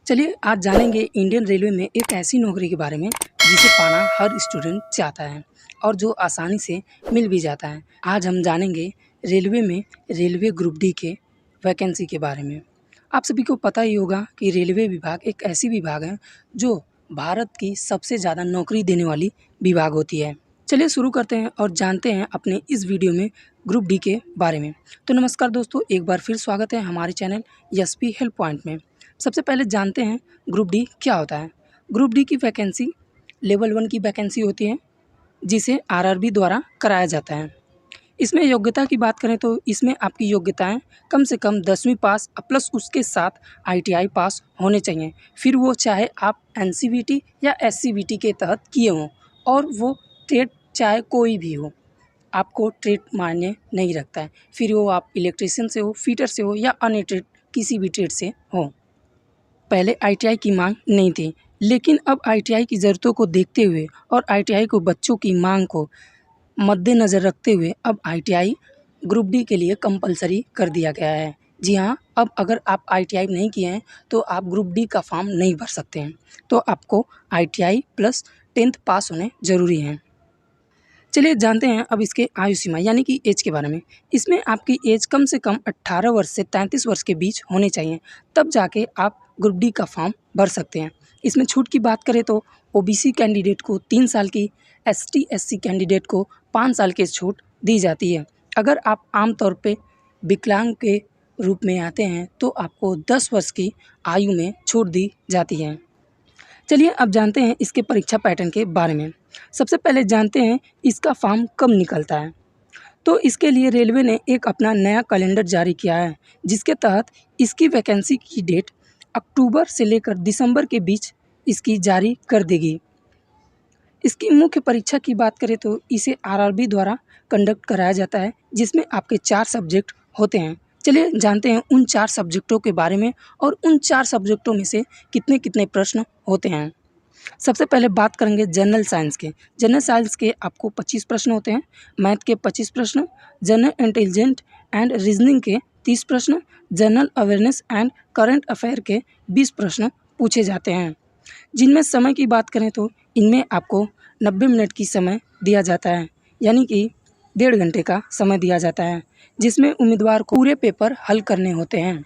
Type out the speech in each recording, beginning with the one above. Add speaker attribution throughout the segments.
Speaker 1: चलिए आज जानेंगे इंडियन रेलवे में एक ऐसी नौकरी के बारे में जिसे पाना हर स्टूडेंट चाहता है और जो आसानी से मिल भी जाता है। आज हम जानेंगे रेलवे में रेलवे ग्रुप डी के वैकेंसी के बारे में। आप सभी को पता ही होगा कि रेलवे विभाग एक ऐसी विभाग है जो भारत की सबसे ज़्यादा नौकरी देने वाली विभाग होती है। चलिए शुरू करते हैं और जानते हैं अपने इस वीडियो में ग्रुप डी के बारे में। तो नमस्कार दोस्तों, एक बार फिर स्वागत है हमारे चैनल एसपी हेल्प पॉइंट में। सबसे पहले जानते हैं ग्रुप डी क्या होता है। ग्रुप डी की वैकेंसी लेवल 1 की वैकेंसी होती है जिसे आरआरबी द्वारा कराया जाता है। इसमें योग्यता की बात करें तो इसमें आपकी योग्यताएं कम से कम 10वीं पास प्लस उसके साथ आईटीआई पास होने चाहिए। फिर वो चाहे आप एनसीवीटी या एससीवीटी के तहत किए हों और वो ट्रेड चाहे कोई भी हो, आपको ट्रेड मान्य नहीं रखता है। फिर वो आप इलेक्ट्रीशियन से हो, फिटर से हो या अन्य ट्रेड किसी भी ट्रेड से हो। पहले आईटीआई की मांग नहीं थी, लेकिन अब आईटीआई की ज़रूरतों को देखते हुए और आईटीआई को बच्चों की मांग को मद्देनज़र रखते हुए अब आईटीआई ग्रुप डी के लिए कंपलसरी कर दिया गया है। जी हाँ, अब अगर आप आईटीआई नहीं किए हैं तो आप ग्रुप डी का फॉर्म नहीं भर सकते हैं। तो आपको आईटीआई प्लस 10th पास होने ज़रूरी हैं। चलिए जानते हैं अब इसके आयु सीमा यानी कि एज के बारे में। इसमें आपकी एज कम से कम 18 वर्ष से 33 वर्ष के बीच होनी चाहिए, तब जाके आप ग्रुप डी का फॉर्म भर सकते हैं। इसमें छूट की बात करें तो ओबीसी कैंडिडेट को 3 साल की, एसटी एससी कैंडिडेट को 5 साल की छूट दी जाती है। अगर आप आमतौर पे विकलांग के रूप में आते हैं तो आपको 10 वर्ष की आयु में छूट दी जाती है। चलिए अब जानते हैं इसके परीक्षा पैटर्न के बारे में। सबसे पहले जानते हैं इसका फॉर्म कब निकलता है। तो इसके लिए रेलवे ने एक अपना नया कैलेंडर जारी किया है जिसके तहत इसकी वैकेंसी की डेट अक्टूबर से लेकर दिसंबर के बीच इसकी जारी कर देगी। इसकी मुख्य परीक्षा की बात करें तो इसे आरआरबी द्वारा कंडक्ट कराया जाता है जिसमें आपके 4 सब्जेक्ट होते हैं। चलिए जानते हैं उन 4 सब्जेक्टों के बारे में और उन 4 सब्जेक्टों में से कितने कितने प्रश्न होते हैं। सबसे पहले बात करेंगे जनरल साइंस के। जनरल साइंस के आपको 25 प्रश्न होते हैं, मैथ के 25 प्रश्न, जनरल इंटेलिजेंट एंड रीजनिंग के 30 प्रश्न, general awareness and current affair के 20 प्रश्न पूछे जाते हैं। जिनमें समय की बात करें तो इनमें आपको 90 मिनट की समय दिया जाता है, यानी कि 1.5 घंटे का समय दिया जाता है, जिसमें उम्मीदवार को पूरे पेपर हल करने होते हैं,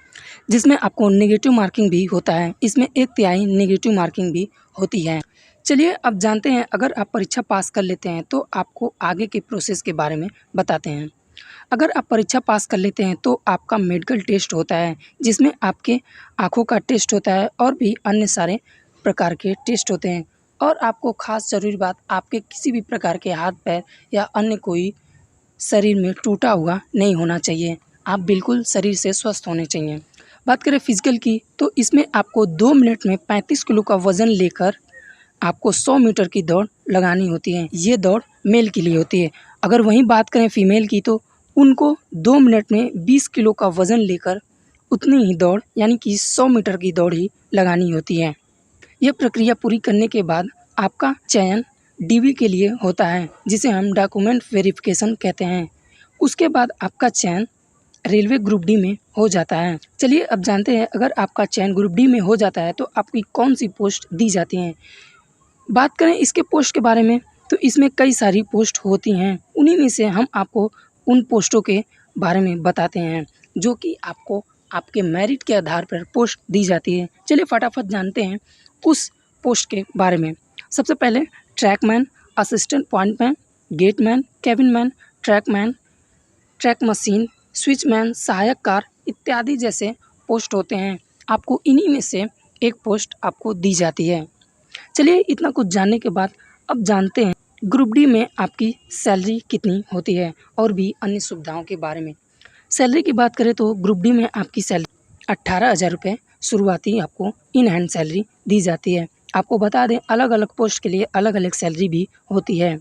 Speaker 1: जिसमें आपको नेगेटिव मार्किंग भी होता है। इसमें 1/3 नेगेटिव मार्किंग भी होती है। चलिए अब जानते हैं अगर आप परीक्षा पास कर लेते हैं तो आपको आगे के प्रोसेस के बारे में बताते हैं। अगर आप परीक्षा पास कर लेते हैं तो आपका मेडिकल टेस्ट होता है जिसमें आपके आँखों का टेस्ट होता है और भी अन्य सारे प्रकार के टेस्ट होते हैं। और आपको खास ज़रूरी बात, आपके किसी भी प्रकार के हाथ पैर या अन्य कोई शरीर में टूटा हुआ नहीं होना चाहिए। आप बिल्कुल शरीर से स्वस्थ होने चाहिए। बात करें फिजिकल की तो इसमें आपको 2 मिनट में 35 किलो का वज़न लेकर आपको 100 मीटर की दौड़ लगानी होती है। ये दौड़ मेल के लिए होती है। अगर वहीं बात करें फीमेल की तो उनको 2 मिनट में 20 किलो का वज़न लेकर उतनी ही दौड़ यानी कि 100 मीटर की दौड़ ही लगानी होती है। यह प्रक्रिया पूरी करने के बाद आपका चयन डीवी के लिए होता है जिसे हम डॉक्यूमेंट वेरिफिकेशन कहते हैं। उसके बाद आपका चयन रेलवे ग्रुप डी में हो जाता है। चलिए अब जानते हैं अगर आपका चयन ग्रुप डी में हो जाता है तो आपकी कौन सी पोस्ट दी जाती हैं। बात करें इसके पोस्ट के बारे में तो इसमें कई सारी पोस्ट होती हैं। उन्हीं में से हम आपको उन पोस्टों के बारे में बताते हैं जो कि आपको आपके मेरिट के आधार पर पोस्ट दी जाती है। चलिए फटाफट जानते हैं उस पोस्ट के बारे में। सबसे पहले trackman, assistant pointman, gateman, cabinman, trackman, track machine, switchman, सहायक कार इत्यादि जैसे पोस्ट होते हैं। आपको इन्हीं में से एक पोस्ट आपको दी जाती है। चलिए इतना कुछ जानने के बाद अब जानते हैं ग्रुप डी में आपकी सैलरी कितनी होती है और भी अन्य सुविधाओं के बारे में। सैलरी की बात करें तो ग्रुप डी में आपकी सैलरी 18,000 रुपये शुरुआती आपको इन हैंड सैलरी दी जाती है। आपको बता दें अलग अलग पोस्ट के लिए अलग अलग सैलरी भी होती है।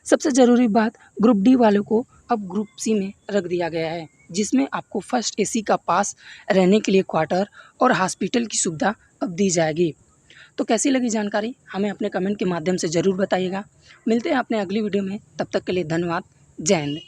Speaker 1: सबसे ज़रूरी बात, ग्रुप डी वालों को अब ग्रुप सी में रख दिया गया है जिसमें आपको फर्स्ट एसी का पास, रहने के लिए क्वार्टर और हॉस्पिटल की सुविधा अब दी जाएगी। तो कैसी लगी जानकारी हमें अपने कमेंट के माध्यम से ज़रूर बताइएगा। मिलते हैं अपने अगली वीडियो में, तब तक के लिए धन्यवाद। जय हिंद।